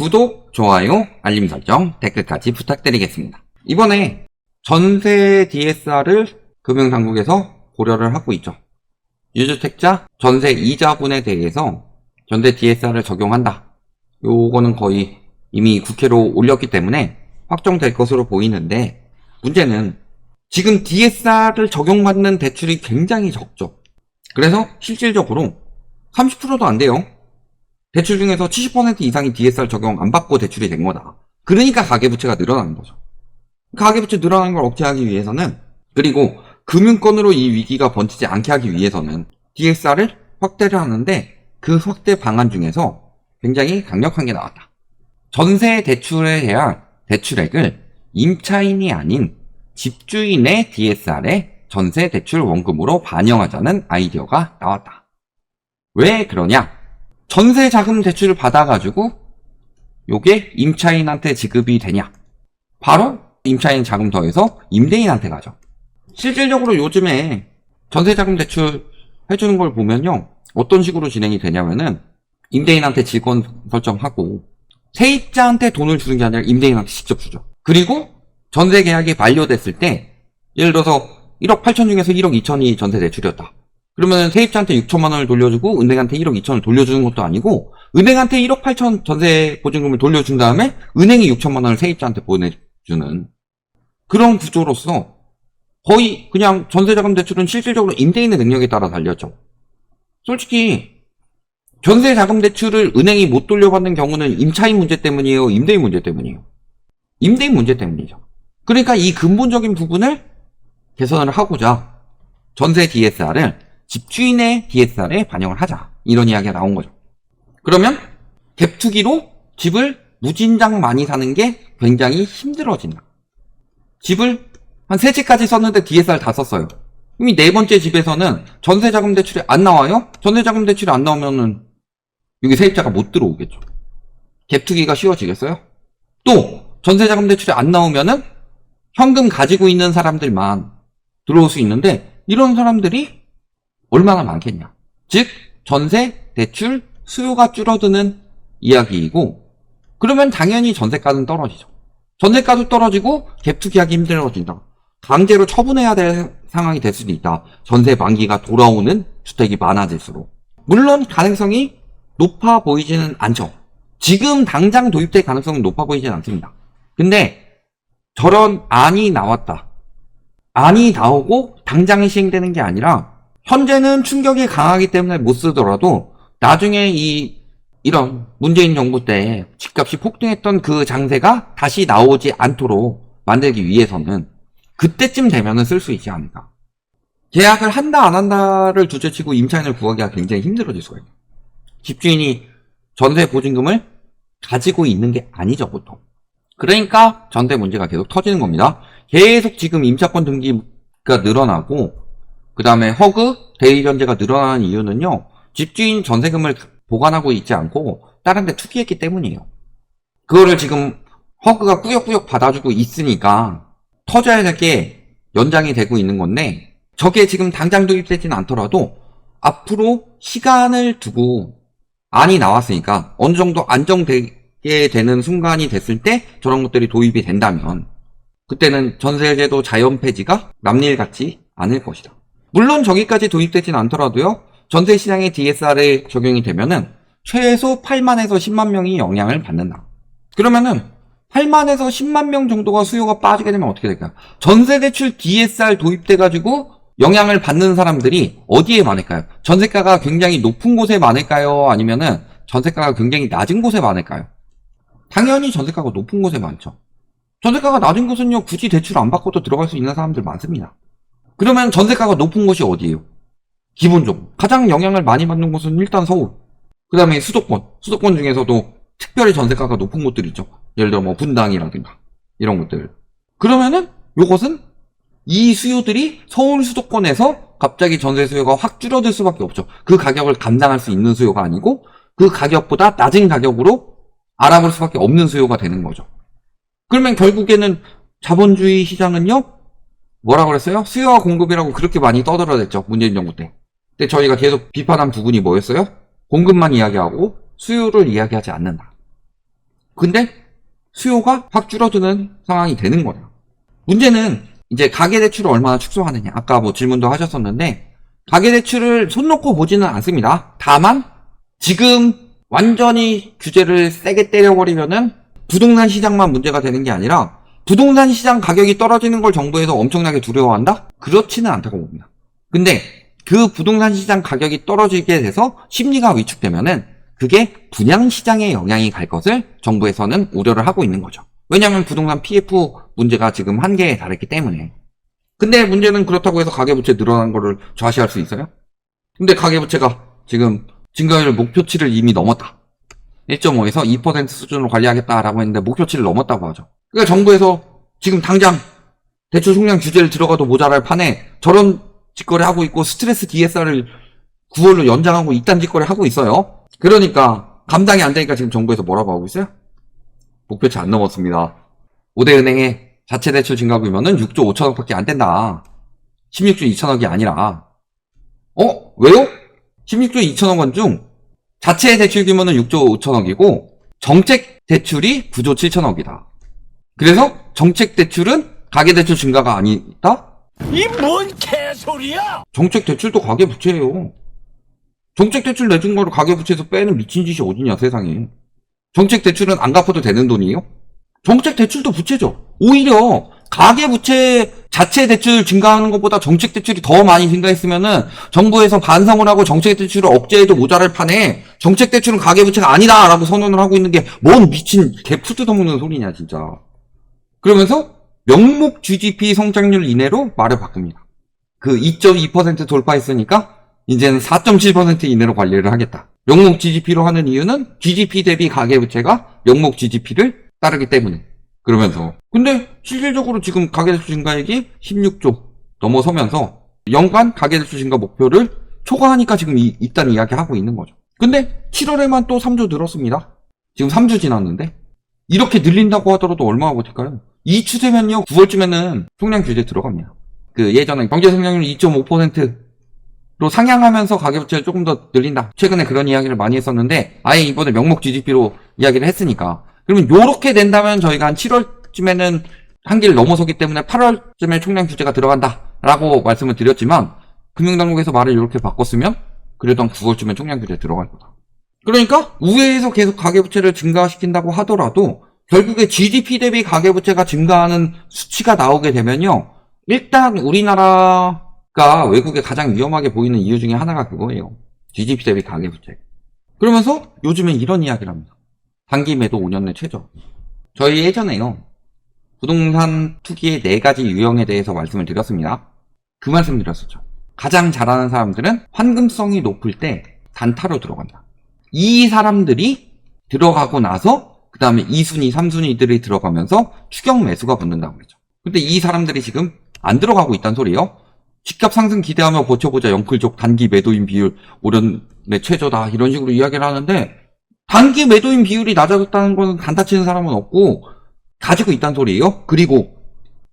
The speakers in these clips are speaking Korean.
구독, 좋아요, 알림 설정, 댓글까지 부탁드리겠습니다. 이번에 전세 DSR을 금융당국에서 고려를 하고 있죠. 유주택자 전세 이자분에 대해서 전세 DSR을 적용한다. 요거는 거의 이미 국회로 올렸기 때문에 확정될 것으로 보이는데, 문제는 지금 DSR을 적용받는 대출이 굉장히 적죠. 그래서 실질적으로 30%도 안 돼요. 대출 중에서 70% 이상이 DSR 적용 안 받고 대출이 된 거다. 그러니까 가계부채가 늘어나는 거죠. 가계부채 늘어나는 걸 억제하기 위해서는, 그리고 금융권으로 이 위기가 번지지 않게 하기 위해서는 DSR을 확대를 하는데, 그 확대 방안 중에서 굉장히 강력한 게 나왔다. 전세 대출에 대한 대출액을 임차인이 아닌 집주인의 DSR에 전세 대출 원금으로 반영하자는 아이디어가 나왔다. 왜 그러냐? 전세 자금 대출을 받아가지고 요게 임차인한테 지급이 되냐? 바로 임차인 자금 더해서 임대인한테 가죠. 실질적으로 요즘에 전세 자금 대출 해주는 걸 보면요, 어떤 식으로 진행이 되냐면은 임대인한테 질권 설정하고 세입자한테 돈을 주는 게 아니라 임대인한테 직접 주죠. 그리고 전세 계약이 만료됐을 때, 예를 들어서 1억 8천 중에서 1억 2천이 전세 대출이었다. 그러면 세입자한테 6천만 원을 돌려주고 은행한테 1억 2천을 돌려주는 것도 아니고, 은행한테 1억 8천 전세 보증금을 돌려준 다음에 은행이 6천만 원을 세입자한테 보내주는 그런 구조로서 거의 그냥 전세자금 대출은 실질적으로 임대인의 능력에 따라 달렸죠. 솔직히 전세자금 대출을 은행이 못 돌려받는 경우는 임차인 문제 때문이에요, 임대인 문제 때문이에요? 임대인 문제 때문이죠. 그러니까 이 근본적인 부분을 개선을 하고자 전세 DSR을 집주인의 DSR에 반영을 하자, 이런 이야기가 나온 거죠. 그러면 갭투기로 집을 무진장 많이 사는 게 굉장히 힘들어진다. 집을 한 3채까지 썼는데 DSR 다 썼어요. 이미 4번째 집에서는 전세자금 대출이 안 나와요? 전세자금 대출이 안 나오면은 여기 세입자가 못 들어오겠죠. 갭투기가 쉬워지겠어요? 또 전세자금 대출이 안 나오면은 현금 가지고 있는 사람들만 들어올 수 있는데, 이런 사람들이 얼마나 많겠냐. 즉 전세 대출 수요가 줄어드는 이야기이고, 그러면 당연히 전세가는 떨어지죠. 전세가도 떨어지고 갭투기하기 힘들어진다. 강제로 처분해야 될 상황이 될 수도 있다. 전세 만기가 돌아오는 주택이 많아질수록. 물론 가능성이 높아 보이지는 않죠. 지금 당장 도입될 가능성은 높아 보이지는 않습니다. 근데 저런 안이 나왔다. 안이 나오고 당장 시행되는 게 아니라, 현재는 충격이 강하기 때문에 못 쓰더라도 나중에 이런 문재인 정부 때 집값이 폭등했던 그 장세가 다시 나오지 않도록 만들기 위해서는 그때쯤 되면은 쓸 수 있지 않을까. 계약을 한다 안 한다를 둘째치고 임차인을 구하기가 굉장히 힘들어질 수가 있어요. 집주인이 전세 보증금을 가지고 있는 게 아니죠, 보통. 그러니까 전세 문제가 계속 터지는 겁니다. 계속 지금 임차권 등기가 늘어나고, 그 다음에 허그, 대리변제가 늘어나는 이유는요, 집주인 전세금을 보관하고 있지 않고 다른 데 투기했기 때문이에요. 그거를 지금 허그가 꾸역꾸역 받아주고 있으니까 터져야 될 게 연장이 되고 있는 건데, 저게 지금 당장 도입되지는 않더라도 앞으로 시간을 두고 안이 나왔으니까 어느 정도 안정되게 되는 순간이 됐을 때 저런 것들이 도입이 된다면, 그때는 전세제도 자연 폐지가 남일 같지 않을 것이다. 물론 저기까지 도입되진 않더라도요, 전세시장에 DSR에 적용이 되면은 최소 8만에서 10만 명이 영향을 받는다. 그러면은 8만에서 10만 명 정도가 수요가 빠지게 되면 어떻게 될까요? 전세대출 DSR 도입돼가지고 영향을 받는 사람들이 어디에 많을까요? 전세가가 굉장히 높은 곳에 많을까요? 아니면은 전세가가 굉장히 낮은 곳에 많을까요? 당연히 전세가가 높은 곳에 많죠. 전세가가 낮은 곳은요, 굳이 대출 안 받고도 들어갈 수 있는 사람들 많습니다. 그러면 전세가가 높은 곳이 어디예요? 기본적으로 가장 영향을 많이 받는 곳은 일단 서울, 그 다음에 수도권 중에서도 특별히 전세가가 높은 곳들이 있죠. 예를 들어 뭐 분당이라든가 이런 것들. 그러면은 요것은 이 수요들이 서울 수도권에서 갑자기 전세 수요가 확 줄어들 수밖에 없죠. 그 가격을 감당할 수 있는 수요가 아니고 그 가격보다 낮은 가격으로 알아볼 수밖에 없는 수요가 되는 거죠. 그러면 결국에는 자본주의 시장은요, 뭐라 그랬어요? 수요와 공급이라고 그렇게 많이 떠들어댔죠, 문재인 정부 때. 근데 저희가 계속 비판한 부분이 뭐였어요? 공급만 이야기하고 수요를 이야기하지 않는다. 근데 수요가 확 줄어드는 상황이 되는 거예요. 문제는 이제 가계대출을 얼마나 축소하느냐. 아까 뭐 질문도 하셨었는데 가계대출을 손 놓고 보지는 않습니다. 다만 지금 완전히 규제를 세게 때려버리면은 부동산 시장만 문제가 되는 게 아니라 부동산 시장 가격이 떨어지는 걸 정부에서 엄청나게 두려워한다? 그렇지는 않다고 봅니다. 근데 그 부동산 시장 가격이 떨어지게 돼서 심리가 위축되면은 그게 분양시장에 영향이 갈 것을 정부에서는 우려를 하고 있는 거죠. 왜냐하면 부동산 PF 문제가 지금 한계에 달했기 때문에. 근데 문제는 그렇다고 해서 가계부채 늘어난 거를 좌시할 수 있어요? 근데 가계부채가 지금 증가율 목표치를 이미 넘었다. 1.5에서 2% 수준으로 관리하겠다라고 했는데 목표치를 넘었다고 하죠. 그러니까 정부에서 지금 당장 대출 총량 규제를 들어가도 모자랄 판에 저런 짓거리 하고 있고 스트레스 DSR을 9월로 연장하고 이딴 짓거리 하고 있어요. 그러니까 감당이 안 되니까 지금 정부에서 뭐라고 하고 있어요? 목표치 안 넘었습니다. 5대 은행의 자체 대출 증가 규모는 6조 5천억밖에 안 된다. 16조 2천억이 아니라. 왜요? 16조 2천억 원 중 자체 대출 규모는 6조 5천억이고 정책 대출이 9조 7천억이다. 그래서 정책 대출은 가계 대출 증가가 아니다? 이 뭔 개소리야! 정책 대출도 가계 부채예요. 정책 대출 내준 거를 가계 부채에서 빼는 미친 짓이 어디냐 세상에. 정책 대출은 안 갚아도 되는 돈이에요? 정책 대출도 부채죠. 오히려 가계 부채 자체 대출 증가하는 것보다 정책 대출이 더 많이 증가했으면은 정부에서 반성을 하고 정책 대출을 억제해도 모자랄 판에 정책 대출은 가계 부채가 아니다라고 선언을 하고 있는 게 뭔 미친 개푸 뜯어먹는 소리냐 진짜. 그러면서 명목 GDP 성장률 이내로 말을 바꿉니다. 그 2.2% 돌파했으니까 이제는 4.7% 이내로 관리를 하겠다. 명목 GDP로 하는 이유는 GDP 대비 가계부채가 명목 GDP를 따르기 때문에. 그러면서 근데 실질적으로 지금 가계대출 증가액이 16조 넘어서면서 연간 가계대출 증가 목표를 초과하니까 지금 이딴 이야기하고 있는 거죠. 근데 7월에만 또 3조 늘었습니다. 지금 3주 지났는데 이렇게 늘린다고 하더라도 얼마나 버틸까요? 이 추세면요 9월쯤에는 총량 규제 들어갑니다. 그 예전에 경제 성장률 2.5%로 상향하면서 가계부채를 조금 더 늘린다. 최근에 그런 이야기를 많이 했었는데 아예 이번에 명목 GDP로 이야기를 했으니까 그러면 요렇게 된다면 저희가 한 7월쯤에는 한계를 넘어서기 때문에 8월쯤에 총량 규제가 들어간다라고 말씀을 드렸지만 금융당국에서 말을 이렇게 바꿨으면 그래도 한 9월쯤에 총량 규제 들어갈 거다. 그러니까 우회에서 계속 가계부채를 증가시킨다고 하더라도 결국에 GDP 대비 가계부채가 증가하는 수치가 나오게 되면요. 일단 우리나라가 외국에 가장 위험하게 보이는 이유 중에 하나가 그거예요. GDP 대비 가계부채. 그러면서 요즘에 이런 이야기를 합니다. 단기 매도 5년 내 최저. 저희 예전에요. 부동산 투기의 4가지 유형에 대해서 말씀을 드렸습니다. 그 말씀 드렸었죠. 가장 잘하는 사람들은 환금성이 높을 때 단타로 들어간다. 이 사람들이 들어가고 나서 그 다음에 2순위, 3순위들이 들어가면서 추격 매수가 붙는다고 그러죠. 근데 이 사람들이 지금 안 들어가고 있다는 소리예요. 집값 상승 기대하며 버텨보자 영클족 단기 매도인 비율 5년 내 최저다 이런 식으로 이야기를 하는데 단기 매도인 비율이 낮아졌다는 것은 단타 치는 사람은 없고 가지고 있다는 소리예요. 그리고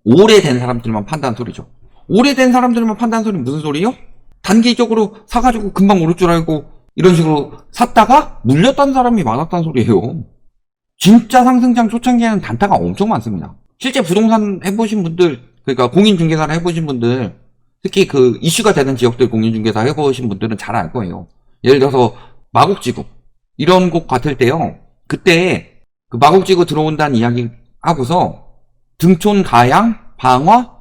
오래된 사람들만 판다는 소리죠. 오래된 사람들만 판다는 소리는 무슨 소리예요? 단기적으로 사가지고 금방 오를 줄 알고 이런 식으로 샀다가 물렸다는 사람이 많았다는 소리예요. 진짜 상승장 초창기에는 단타가 엄청 많습니다. 실제 부동산 해보신 분들, 그러니까 공인중개사를 해보신 분들, 특히 그 이슈가 되는 지역들 공인중개사 해보신 분들은 잘 알 거예요. 예를 들어서 마곡지구 이런 곳 같을 때요. 그때 그 마곡지구 들어온다는 이야기 하고서 등촌, 가양, 방화,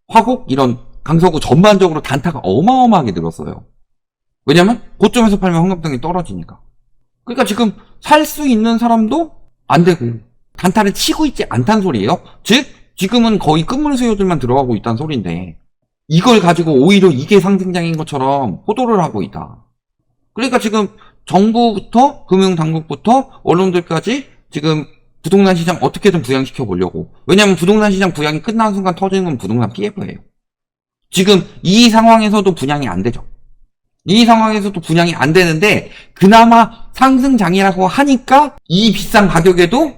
화곡 이런 강서구 전반적으로 단타가 어마어마하게 늘었어요. 왜냐면 고점에서 팔면 환급등이 떨어지니까. 그러니까 지금 살 수 있는 사람도 안 되고 단타를 치고 있지 않다는 소리예요. 즉 지금은 거의 끝물수요들만 들어가고 있다는 소리인데 이걸 가지고 오히려 이게 상승장인 것처럼 호도를 하고 있다. 그러니까 지금 정부부터 금융당국부터 언론들까지 지금 부동산 시장 어떻게든 부양시켜 보려고. 왜냐면 부동산 시장 부양이 끝나는 순간 터지는 건 부동산 PF예요. 지금 이 상황에서도 분양이 안 되죠. 이 상황에서도 분양이 안 되는데 그나마 상승장이라고 하니까 이 비싼 가격에도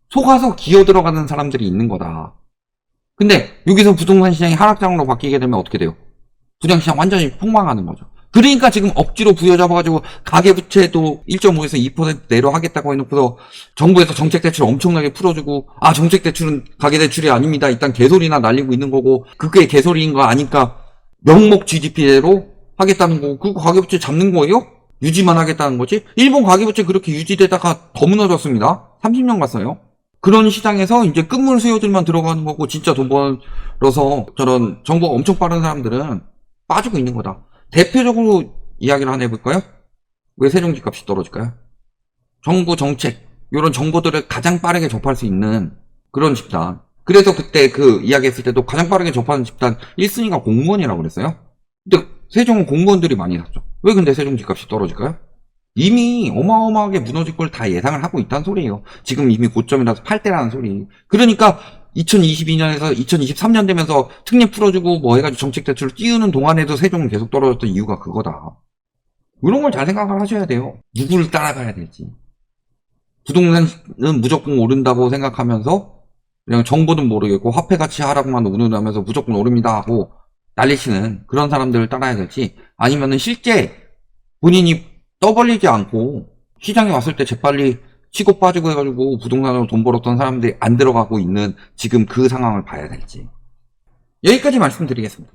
속아서 기어 들어가는 사람들이 있는 거다. 근데 여기서 부동산 시장이 하락장으로 바뀌게 되면 어떻게 돼요? 부동산 시장 완전히 폭망하는 거죠. 그러니까 지금 억지로 부여잡아가지고 가계부채도 1.5에서 2% 내로 하겠다고 해놓고서 정부에서 정책대출 엄청나게 풀어주고 정책대출은 가계대출이 아닙니다. 일단 개소리나 날리고 있는 거고 그게 개소리인 거 아니까 명목 GDP대로 하겠다는 거고 그거 가계부채 잡는 거예요? 유지만 하겠다는 거지? 일본 가계부채 그렇게 유지되다가 더 무너졌습니다. 30년 갔어요. 그런 시장에서 이제 끝물 수요들만 들어가는 거고 진짜 돈 벌어서 저런 정보가 엄청 빠른 사람들은 빠지고 있는 거다. 대표적으로 이야기를 하나 해볼까요? 왜 세종집값이 떨어질까요? 정부 정책 이런 정보들을 가장 빠르게 접할 수 있는 그런 집단. 그래서 그때 그 이야기했을 때도 가장 빠르게 접하는 집단 1순위가 공무원이라고 그랬어요. 근데 세종은 공무원들이 많이 샀죠. 왜 근데 세종 집값이 떨어질까요? 이미 어마어마하게 무너질 걸 다 예상을 하고 있다는 소리예요. 지금 이미 고점이라서 팔 때라는 소리. 그러니까 2022년에서 2023년 되면서 특례 풀어주고 뭐 해가지고 정책대출을 띄우는 동안에도 세종은 계속 떨어졌던 이유가 그거다. 이런 걸 잘 생각을 하셔야 돼요. 누구를 따라가야 될지. 부동산은 무조건 오른다고 생각하면서 그냥 정보는 모르겠고 화폐 가치 하락만 운운하면서 무조건 오릅니다 하고 난리치는 그런 사람들을 따라야 될지 아니면은 실제 본인이 떠벌리지 않고 시장에 왔을 때 재빨리 치고 빠지고 해가지고 부동산으로 돈 벌었던 사람들이 안 들어가고 있는 지금 그 상황을 봐야 될지 여기까지 말씀드리겠습니다.